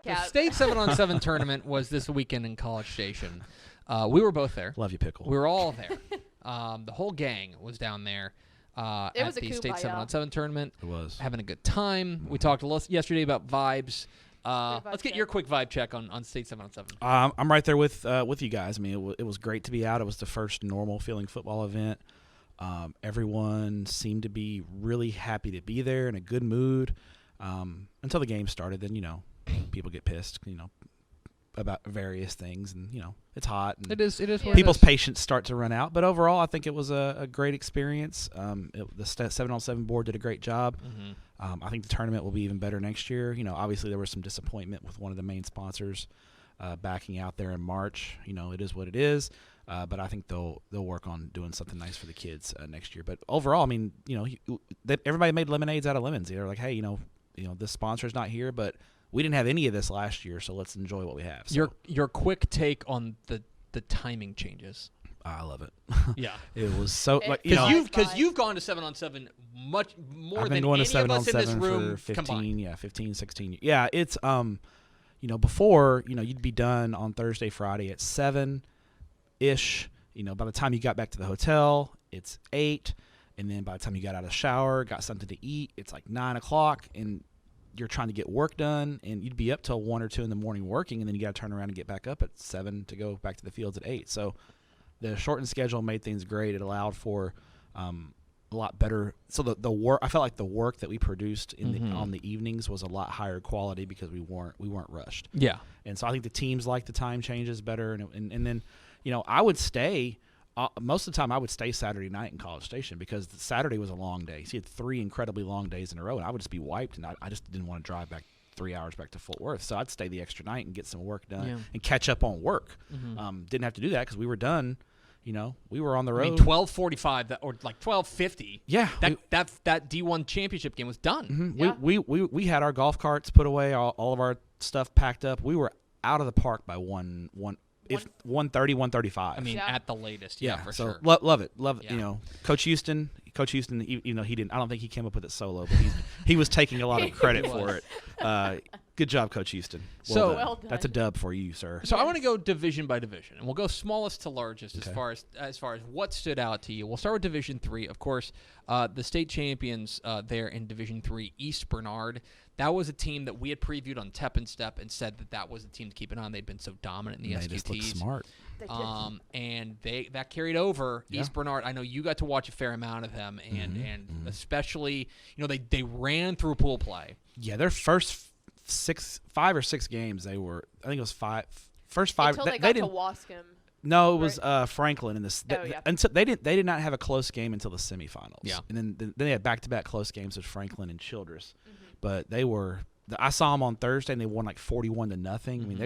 The state 7-on-7 tournament was this weekend in College Station. We were both there. Love you, Pickle. We were all there. The whole gang was down there at the state 7-on-7 tournament. It was. Having a good time. We talked yesterday about vibes. Let's get your quick vibe check on state 7-on-7. I'm right there with you guys. I mean, it was great to be out. It was the first normal feeling football event. Everyone seemed to be really happy to be there, in a good mood, until the game started. Then, people get pissed, about various things, and, it's hot. And it is. People's patience start to run out. But overall, I think it was a great experience. The 7-on-7 board did a great job. Mm-hmm. I think the tournament will be even better next year. Obviously there was some disappointment with one of the main sponsors backing out there in March. It is what it is. But I think they'll work on doing something nice for the kids next year. But overall, I mean, everybody made lemonades out of lemons. They're like, hey, this sponsor's not here, but we didn't have any of this last year, so let's enjoy what we have. So, your quick take on the timing changes. I love it. Yeah, it was so because you've gone to 7-on-7 much more than any of us in this room for 15, combined. 15, 16. Yeah, it's before you'd be done on Thursday, Friday at 7-ish. By the time you got back to the hotel, it's 8, and then by the time you got out of the shower, got something to eat, it's like 9 o'clock, and you're trying to get work done, and you'd be up till 1 or 2 in the morning working, and then you got to turn around and get back up at 7 to go back to the fields at 8. So the shortened schedule made things great. It allowed for a lot better. So the work, I felt like the work that we produced on the evenings was a lot higher quality because we weren't rushed. Yeah, and so I think the teams like the time changes better, and then I would stay. Most of the time, I would stay Saturday night in College Station because Saturday was a long day. So you had 3 incredibly long days in a row, and I would just be wiped, and I just didn't want to drive back 3 hours back to Fort Worth. So I'd stay the extra night and get some work done and catch up on work. Didn't have to do that because we were done. We were on the road. I mean, 12:45 or like 12:50. Yeah, that D1 championship game was done. Mm-hmm. Yeah. We had our golf carts put away, all of our stuff packed up. We were out of the park by 1:30, 1:35. I mean, at the latest. Yeah, for so sure. Love it. Yeah. Coach Houston, he didn't. I don't think he came up with it solo, but he was taking a lot of credit for it. Good job, Coach Houston. Well done. That's a dub for you, sir. So I want to go division by division, and we'll go smallest to largest as far as what stood out to you. We'll start with Division 3. Of course, the state champions there in Division 3, East Bernard. That was a team that we had previewed on Tep and Step and said that was a team to keep an eye on. They'd been so dominant in the SQTs. They just looked smart. And that carried over. Yeah. East Bernard, I know you got to watch a fair amount of them, and especially, they ran through pool play. Yeah, their first 5 or 6 games, I think it was 5. First 5. Until they got to Wascom. No, it was Franklin in this. Until they did not have a close game until the semifinals. Yeah, and then they had back-to-back close games with Franklin and Childress. But I saw them on Thursday, and they won like 41-0. I mean,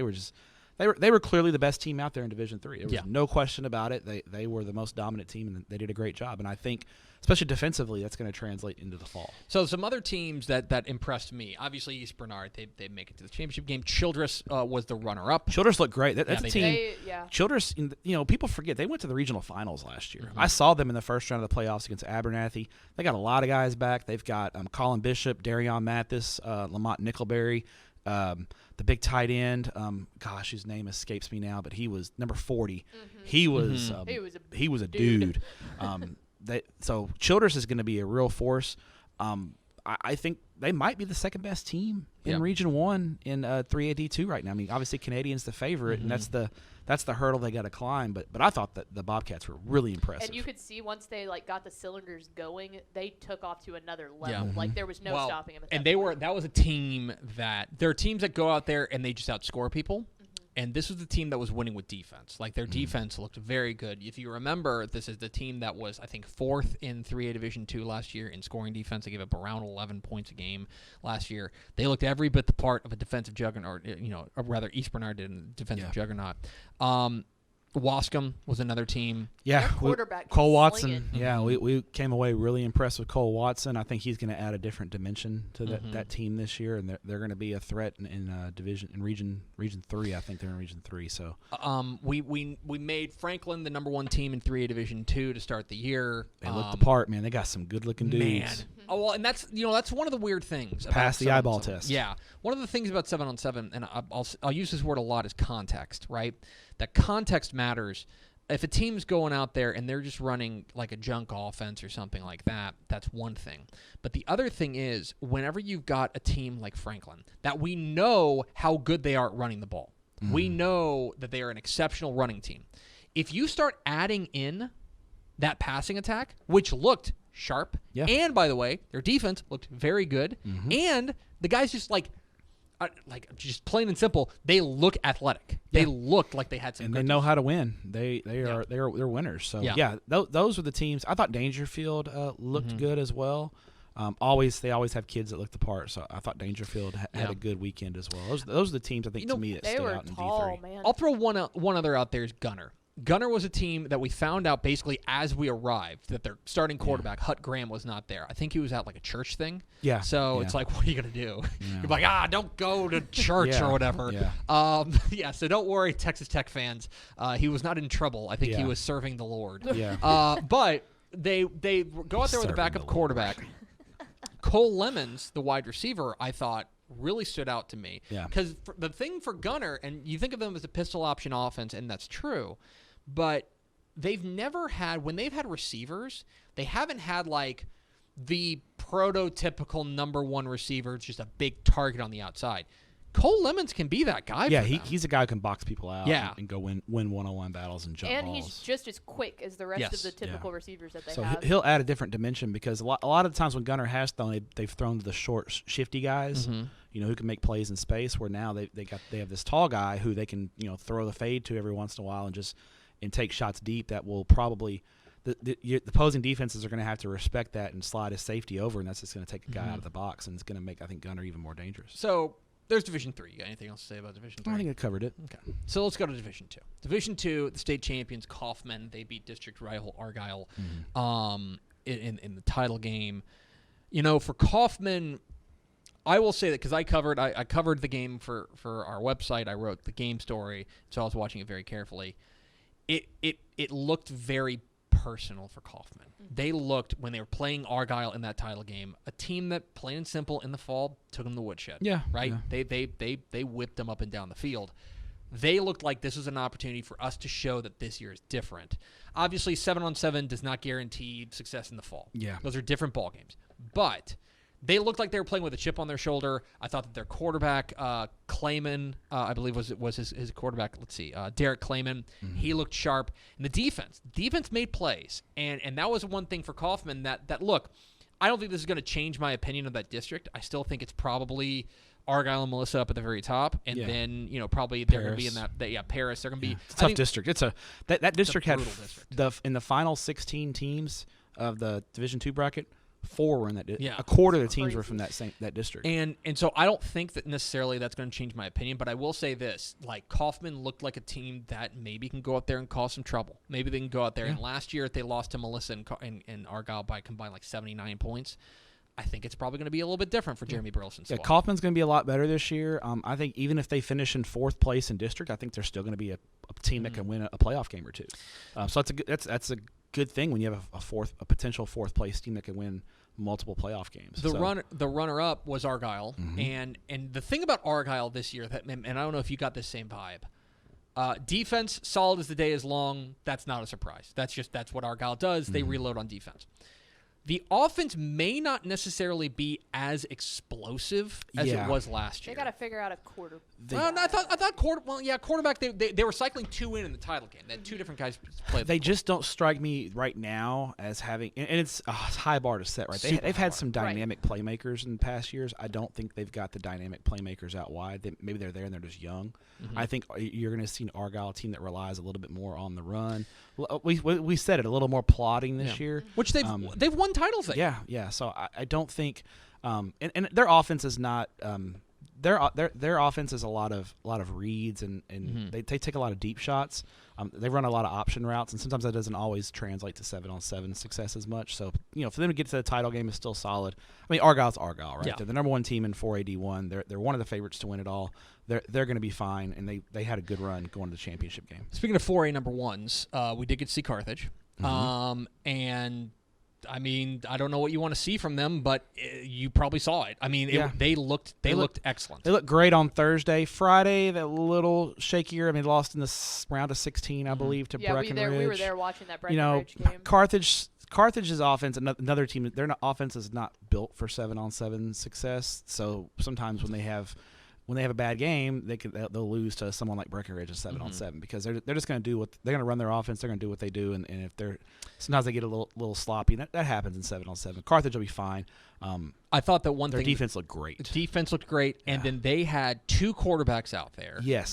they were clearly the best team out there in Division 3. There was no question about it. They were the most dominant team, and they did a great job. And I think, especially defensively, that's going to translate into the fall. So some other teams that impressed me, obviously East Bernard, they make it to the championship game. Childress was the runner-up. Childress looked great. That's a team. Childress, people forget, they went to the regional finals last year. I saw them in the first round of the playoffs against Abernathy. They got a lot of guys back. They've got Colin Bishop, Darion Mathis, Lamont Nickelberry, the big tight end, his name escapes me now, but he was number 40. He was a dude. So Childress is going to be a real force. I think they might be the second best team in Region 1 in 3AD2 right now. I mean, obviously Canadian's the favorite, and that's the hurdle they got to climb. But I thought that the Bobcats were really impressive. And you could see once they got the cylinders going, they took off to another level. Like there was no stopping them. And that was a team there are teams that go out there and they just outscore people. And this was the team that was winning with defense. Like, their defense looked very good. If you remember, this is the team that was, I think, 4th in 3A Division 2 last year in scoring defense. They gave up around 11 points a game last year. They looked every bit the part of a defensive juggernaut, or rather East Bernard did a defensive juggernaut. Wascom was another team. Yeah, quarterback Cole Watson. Yeah, we came away really impressed with Cole Watson. I think he's going to add a different dimension to that team this year, and they're going to be a threat in Region 3. I think they're in Region 3. So we made Franklin the number 1 team in 3A Division 2 to start the year. They looked the part, man. They got some good looking dudes. Man, Oh, well, and that's one of the weird things. Pass the eyeball test. Yeah, one of the things about 7-on-7, and I'll use this word a lot, is context. Right, that context matters. If a team's going out there and they're just running like a junk offense or something like that, that's one thing. But the other thing is, whenever you've got a team like Franklin, that we know how good they are at running the ball. Mm-hmm. We know that they are an exceptional running team. If you start adding in that passing attack, which looked sharp, and by the way, their defense looked very good, and the guys just just plain and simple, they look athletic. They looked like they had some. And good they know how to win. They're winners. So those were the teams. I thought Dangerfield looked good as well. They always have kids that look the part. So I thought Dangerfield had a good weekend as well. Those are the teams I think to me that stay out in D3. Man. I'll throw one other out there is Gunner. Gunner was a team that we found out basically as we arrived that their starting quarterback, Hut Graham, was not there. I think he was at like a church thing. Yeah. So it's like, what are you going to do? Yeah. You're like, don't go to church or whatever. Yeah. So don't worry, Texas Tech fans. He was not in trouble. I think he was serving the Lord. Yeah. But they go out there with a backup quarterback. Cole Lemons, the wide receiver, I thought really stood out to me. Yeah. Because the thing for Gunner, and you think of them as a pistol option offense, and that's true, but they've never had, when they've had receivers, they haven't had like the prototypical number one receiver. It's just a big target on the outside. Cole Lemons can be that guy. Yeah, he's a guy who can box people out and go win one-on-one battles and jump balls. And he's just as quick as the rest of the typical receivers that they have. So he'll add a different dimension because a lot of the times when Gunner has thrown, they've thrown to the short, shifty guys, who can make plays in space, where now they have this tall guy who they can throw the fade to every once in a while and take shots deep that will probably the opposing defenses are going to have to respect that and slide his safety over, and that's just going to take a guy out of the box, and it's going to make, I think, Gunner even more dangerous. So there's Division 3. You got anything else to say about Division 3? I think I covered it. Okay. So let's go to Division 2. Division 2, the state champions, Kaufman, they beat district rival Argyle in the title game. For Kaufman, I will say that because I covered the game for our website. I wrote the game story, so I was watching it very carefully. It looked very personal for Kaufman. They looked, when they were playing Argyle in that title game, a team that, plain and simple, in the fall took them to the woodshed. Yeah, right. Yeah. They whipped them up and down the field. They looked like this was an opportunity for us to show that this year is different. Obviously, 7-on-7 does not guarantee success in the fall. Yeah, those are different ball games, but they looked like they were playing with a chip on their shoulder. I thought that their quarterback, Clayman, I believe was his quarterback. Let's see, Derek Clayman. He looked sharp. And the defense made plays, and that was one thing for Kaufman. That look, I don't think this is going to change my opinion of that district. I still think it's probably Argyle and Melissa up at the very top, and then probably they're going to be in that. Paris. They're going to be it's a tough district. It's that district had in the final 16 teams of the Division 2 bracket. 4 were in that. A quarter of the teams were from that district. And so I don't think that necessarily that's going to change my opinion, but I will say this: like Kaufman looked like a team that maybe can go out there and cause some trouble. Maybe they can go out there. And last year they lost to Melissa and Argyle by combined like 79 points. I think it's probably going to be a little bit different for Jeremy Burleson's squad. Kaufman's going to be a lot better this year. I think even if they finish in 4th place in district, I think they're still going to be a team that can win a playoff game or two. So that's a good thing when you have a potential 4th place team that can win multiple playoff games. The runner up was Argyle, and the thing about Argyle this year and I don't know if you got the same vibe. Defense solid as the day is long. That's not a surprise. That's what Argyle does. They reload on defense. The offense may not necessarily be as explosive as it was last year. They got to figure out a quarterback. I thought quarterback. They were cycling 2 in the title game. They had 2 different guys play. They just don't strike me right now as having, and it's a high bar to set. Right, they've had some dynamic playmakers in past years. I don't think they've got the dynamic playmakers out wide. Maybe they're there and they're just young. I think you're going to see an Argyle team that relies a little bit more on the run. We said it, a little more plotting this year, which they've won titles there. Yeah. So I don't think, and their offense is not. Their offense is a lot of reads and they take a lot of deep shots. They run a lot of option routes, and sometimes that doesn't always translate to 7-on-7 success as much. So for them to get to the title game is still solid. I mean, Argyle's Argyle, right? Yeah. They're the number 1 team in 4AD1. They're one of the favorites to win it all. They're going to be fine, and they had a good run going to the championship game. Speaking of 4A number 1s, we did get to see Carthage, and I mean, I don't know what you want to see from them, but you probably saw it. I mean, they looked excellent. They looked great on Thursday. Friday, that little shakier. I mean, lost in the round of 16, I believe, to Breckenridge. We were there watching that Breckenridge game. Carthage's offense, another team, their offense is not built for 7-on-7 success. So sometimes when they have a bad game, they'll lose to someone like Breckenridge at 7-on-7 because they're just going to they're going to run their offense. They're going to do what they do, and if sometimes they get a little sloppy. That happens in 7-on-7. Carthage will be fine. I thought that their defense looked great. Defense looked great, and then they had 2 quarterbacks out there. Yes.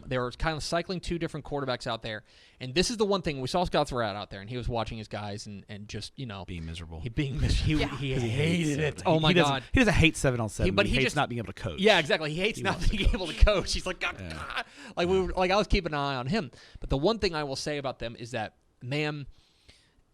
They were kind of cycling 2 different quarterbacks out there, and this is the one thing we saw Scott Surratt out there, and he was watching his guys and just being miserable. He hated it. Oh my God. He doesn't hate 7-on-7. But he hates not being able to coach. Yeah, exactly. He hates not being able to coach. He's like, God. I was keeping an eye on him. But the one thing I will say about them is that, man,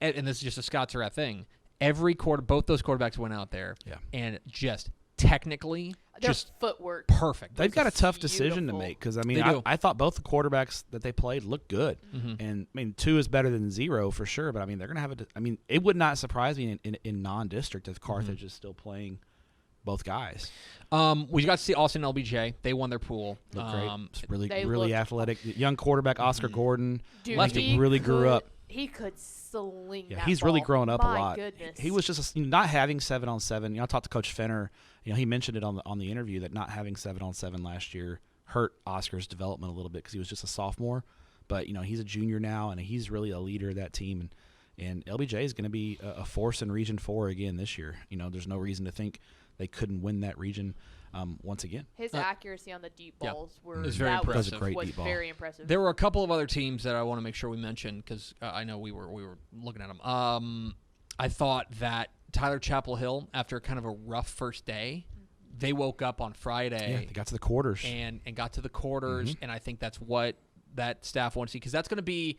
and this is just a Scott Surratt thing. Both those quarterbacks went out there, and just technically, their footwork perfect. They've got a tough decision to make because I thought both the quarterbacks that they played looked good, and I mean 2 is better than 0 for sure. But I mean they're gonna have it would not surprise me in non-district if Carthage is still playing both guys. We got to see Austin LBJ. They won their pool. Looked great. Really athletic. Young quarterback Oscar Gordon. Dude, he really grew up. He could sling that he's ball. really grown up a lot. Goodness. He was just not having 7-on-7. I talked to Coach Fenner. He mentioned it on the interview that not having 7-on-7 last year hurt Oscar's development a little bit because he was just a sophomore. But he's a junior now, and he's really a leader of that team. And LBJ is going to be a force in Region 4 again this year. There's no reason to think they couldn't win that region once again. His accuracy on the deep balls was very impressive. Very impressive. There were a couple of other teams that I want to make sure we mention because I know we were looking at them. I thought that Tyler Chapel Hill, after kind of a rough first day, they woke up on Friday. Yeah, they got to the quarters. And got to the quarters, and I think that's what that staff wants to see because that's going to be.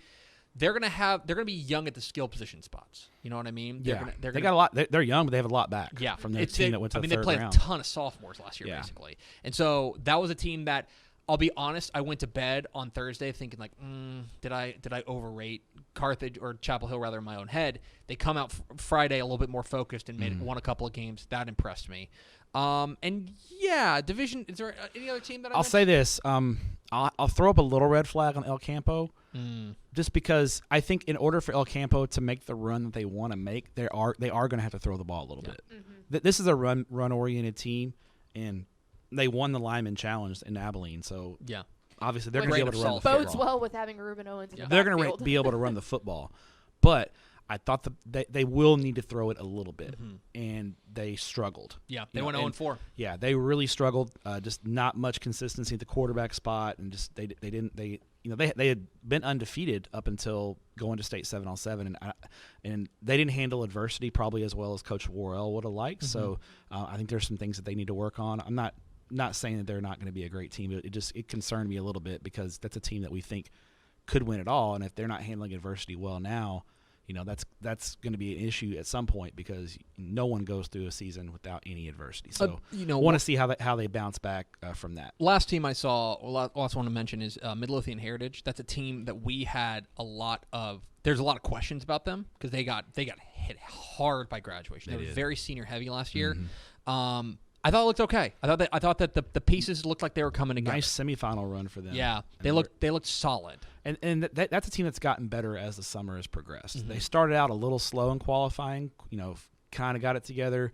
They're gonna be young at the skill position spots. You know what I mean? They got a lot. They're young, but they have a lot back. Yeah, from their team that went to the third round. They played a ton of sophomores last year, basically, and so that was a team that I'll be honest. I went to bed on Thursday thinking like, did I overrate Carthage or Chapel Hill rather in my own head? They come out Friday a little bit more focused and won a couple of games. That impressed me. And yeah, division. Is there any other team that I'll say this? I'll throw up a little red flag on El Campo, just because I think in order for El Campo to make the run that they want to make, they are going to have to throw the ball a little bit. This is a run oriented team, and they won the Lineman Challenge in Abilene, so obviously they're going to be able to run the football. Bodes well with having Ruben Owens. In the they're going to be able to run the football, but I thought they will need to throw it a little bit, and they struggled. Yeah, they went 0-4. Yeah, they really struggled. Just not much consistency at the quarterback spot, and just they had been undefeated up until going to state 7-on-7, and they didn't handle adversity probably as well as Coach Worrell would have liked. So I think there's some things that they need to work on. I'm not saying that they're not going to be a great team, but it concerned me a little bit because that's a team that we think could win it all, and if they're not handling adversity well now. That's going to be an issue at some point because no one goes through a season without any adversity. So want to see how they bounce back from that. Last team I saw, last one to mention is Midlothian Heritage. That's a team that we had there's a lot of questions about them because they got hit hard by graduation. They were very senior heavy last year. I thought it looked okay. I thought that the pieces looked like they were coming together. Nice semifinal run for them. Yeah, they looked solid. And that's a team that's gotten better as the summer has progressed. They started out a little slow in qualifying. Kind of got it together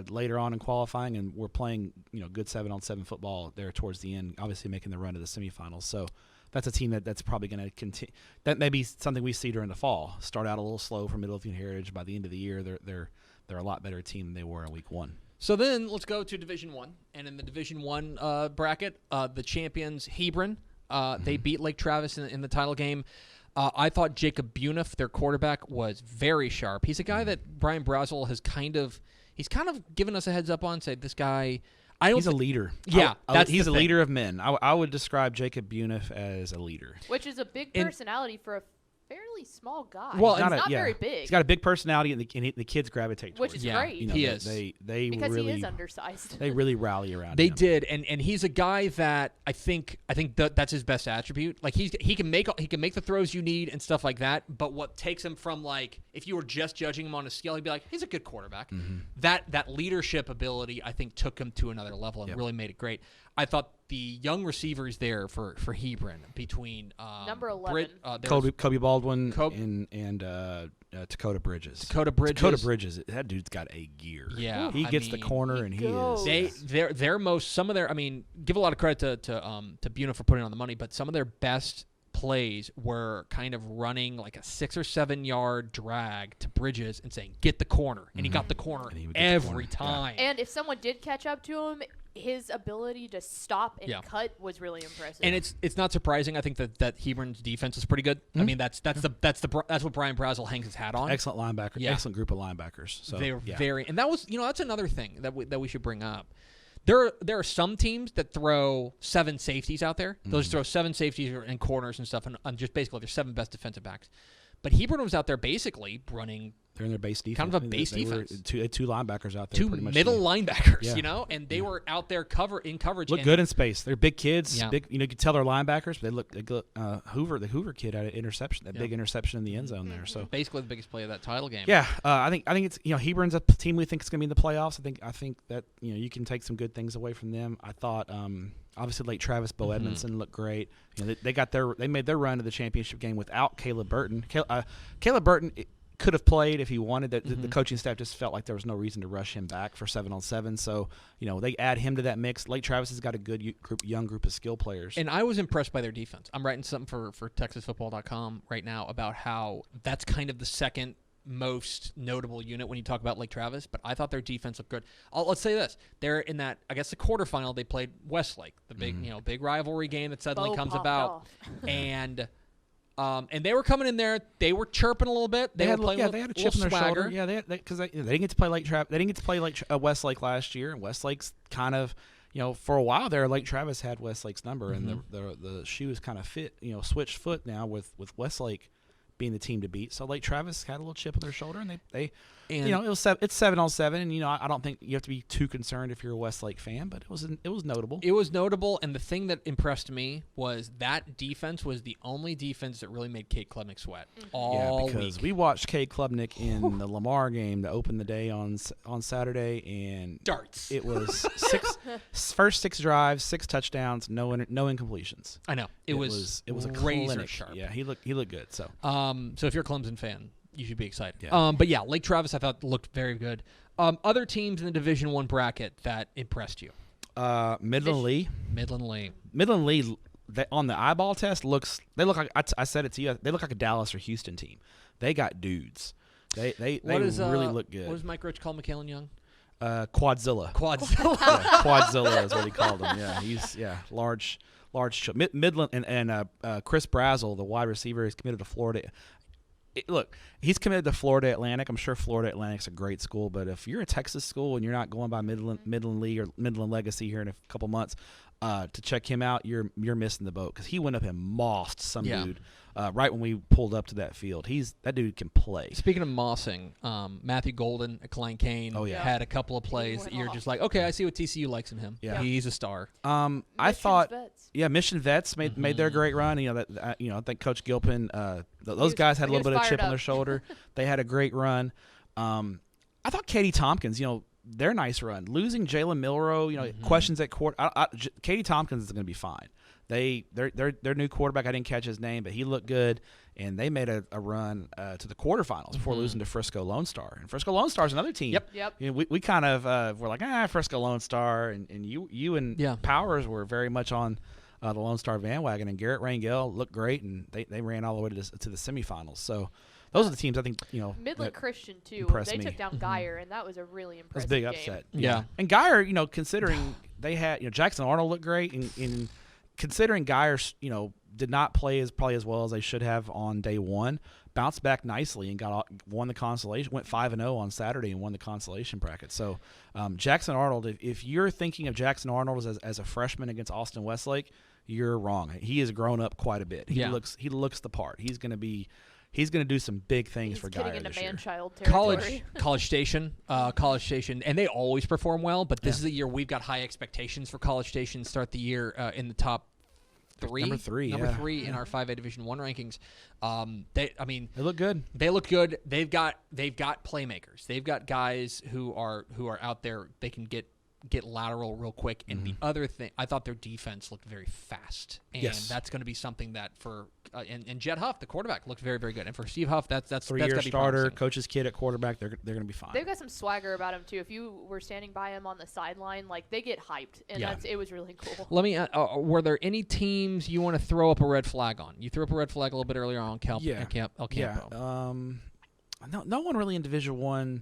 later on in qualifying, and we're playing good 7-on-7 football there towards the end. Obviously making the run to the semifinals. So that's a team that's probably going to continue. That may be something we see during the fall. Start out a little slow for Midlothian Heritage. By the end of the year, they're a lot better team than they were in week 1. So then let's go to Division 1. And in the Division 1 bracket, the champions, Hebron, they beat Lake Travis in the title game. I thought Jacob Buniff, their quarterback, was very sharp. He's a guy that Brian Brazel has kind of given us a heads up on, said this guy – he's a leader. Yeah, he's a leader of men. I would describe Jacob Buniff as a leader. Which is a big personality for fairly small guy. Well, he's not very big. He's got a big personality, and the kids gravitate towards him. Which is great. You know, he is. They because really, he is undersized. They really rally around They him. did, and he's a guy that I think that's his best attribute. Like he can make the throws you need and stuff like that. But what takes him from, like, if you were just judging him on a scale, he'd be like, he's a good quarterback. Mm-hmm. That leadership ability, I think, took him to another level and really made it great. I thought the young receivers there for Hebron between number 11, Kobe Baldwin and Dakota Bridges. Dakota Bridges, that dude's got a gear. Yeah, he gets the corner and he is. They're most some of their. I mean, give a lot of credit to Buna for putting on the money, but some of their best plays were kind of running like a 6 or 7 yard drag to Bridges and saying, "Get the corner," and he got the corner every time. And if someone did catch up to him, his ability to stop and cut was really impressive. And it's not surprising. I think that Hebron's defense is pretty good. Mm-hmm. I mean, that's what Brian Brazel hangs his hat on. Excellent linebacker. Yeah. Excellent group of linebackers. So they're very, and that was, that's another thing that we should bring up. There are some teams that throw 7 safeties out there. They'll just throw 7 safeties and corners and stuff, and just basically their 7 best defensive backs. But Hebron was out there basically running. They're in their base defense. Kind of a base defense. Two linebackers out there. 2 middle linebackers, and they were out there in coverage. Look good in space. They're big kids. Yeah. Big, you can tell they're linebackers. But they look the Hoover kid had an interception, big interception in the end zone there. So basically the biggest play of that title game. Yeah, I think it's Hebron's a team we think is going to be in the playoffs. I think that you can take some good things away from them. I thought obviously Lake Travis, Bo Edmondson looked great. They made their run to the championship game without Caleb Burton. Caleb Burton could have played if he wanted. The coaching staff just felt like there was no reason to rush him back for 7-on-7. So they add him to that mix. Lake Travis has got a good young group of skill players. And I was impressed by their defense. I'm writing something for TexasFootball.com right now about how that's kind of the second most notable unit when you talk about Lake Travis, but I thought their defense looked good. Let's say this: they're in that, I guess, the quarterfinal. They played Westlake, the big big rivalry game that suddenly comes about, and they were coming in there. They were chirping a little bit. They had a chip in their shoulder. Yeah, because they didn't get to play Lake Travis. They didn't get to play Westlake last year, and Westlake's kind of. For a while there, Lake Travis had Westlake's number, and the shoe is kind of switched foot now with Westlake being the team to beat. So Lake Travis had a little chip on their shoulder, and they it's 7-on-7, and I don't think you have to be too concerned if you're a Westlake fan, but it was notable. It was notable, and the thing that impressed me was that defense was the only defense that really made Cade Klubnik sweat all because week. We watched Cade Klubnik in the Lamar game to open the day on Saturday, and darts. It was first 6 drives, 6 touchdowns, no incompletions. I know it was a razor clinic. sharp. Yeah, he looked good. So so if you're a Clemson fan, you should be excited. Yeah. But yeah, Lake Travis I thought looked very good. Other teams in the Division I bracket that impressed you? Midland Lee. Midland Lee, on the eyeball test they look like I said it to you. They look like a Dallas or Houston team. They got dudes. They really look good. What does Mike Roach call McKellen Young? Quadzilla. Yeah, Quadzilla is what he called him. Yeah, he's large. Midland and Chris Brazel, the wide receiver, is committed to Florida. He's committed to Florida Atlantic. I'm sure Florida Atlantic's a great school, but if you're a Texas school and you're not going by Midland Lee or Midland Legacy here in a couple months to check him out, you're missing the boat because he went up and mossed some dude right when we pulled up to that field. That dude can play. Speaking of mossing, Matthew Golden at Klein Kane had a couple of plays that you're just like, okay, I see what TCU likes in him. Yeah, he's a star. I thought, Mission Vets made their great run. I think Coach Gilpin, those guys had a little bit of chip on their shoulder. They had a great run. I thought Katie Tompkins, their nice run. Losing Jalen Milroe, questions at court. Katie Tompkins is going to be fine. Their new quarterback, I didn't catch his name, but he looked good, and they made a run to the quarterfinals before losing to Frisco Lone Star. And Frisco Lone Star is another team. Yep. We kind of were like, Frisco Lone Star, and you and Powers were very much on the Lone Star bandwagon, and Garrett Rangel looked great, and they ran all the way to the semifinals. So those are the teams I think Midland Christian too. They took down Geyer, and that was a really impressive game. That's a big upset. Yeah. And Geyer, considering they had Jackson Arnold looked great, and considering Geyer, did not play probably as well as they should have on day one, bounced back nicely and won the consolation. Went 5-0 on Saturday and won the consolation bracket. So Jackson Arnold, if you're thinking of Jackson Arnold as a freshman against Austin Westlake, you're wrong. He has grown up quite a bit. He looks the part. He's going to be he's going to do some big things for Geyer into this year. man-child territory. College Station, and they always perform well. But this is the year we've got high expectations for College Station. Start the year in the top three, number three in our 5A Division I rankings. They look good. They look good. They've got playmakers. They've got guys who are out there. They can get lateral real quick. And the other thing, I thought their defense looked very fast, and that's going to be something that for and Jed Huff, the quarterback, looked very, very good. And for Steve Huff, that's 3-year starter, coach's kid at quarterback. They're going to be fine. They've got some swagger about them too. If you were standing by him on the sideline, like they get hyped, and it was really cool. Let me. Were there any teams you want to throw up a red flag on? You threw up a red flag a little bit earlier on El Campo. Yeah. No one really in Division I.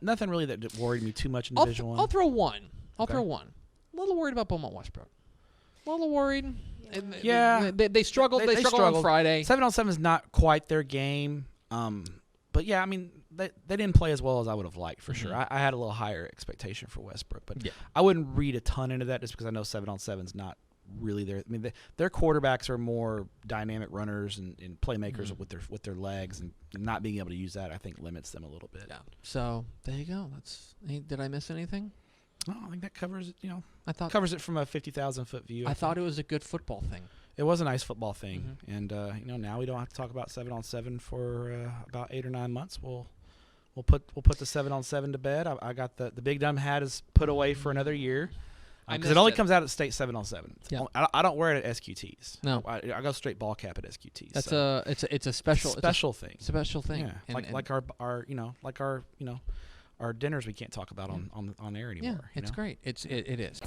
Nothing really that worried me too much in Division I. I'll throw one. A little worried about Beaumont Westbrook. A little worried. Yeah. They struggled. They struggled on Friday. 7-on-7 is not quite their game. But yeah, I mean, they didn't play as well as I would have liked for sure. I had a little higher expectation for Westbrook, but I wouldn't read a ton into that just because I know 7-on-7 is not really their. I mean, their quarterbacks are more dynamic runners and playmakers with their legs, and not being able to use that, I think, limits them a little bit. Yeah. So there you go. Did I miss anything? No, I think that covers it. I thought covers it from a 50,000-foot view. I thought it was a good football thing. It was a nice football thing, and now we don't have to talk about 7-on-7 for about 8 or 9 months. We'll put the 7-on-7 to bed. I got the big dumb hat is put away for another year. Because it only comes out at state 7-on-7. Yeah. I don't wear it at SQTs. No, I go straight ball cap at SQTs. That's it's a special thing. It's a special thing. Yeah, and like our dinners we can't talk about on air anymore. Yeah, it's great. It is.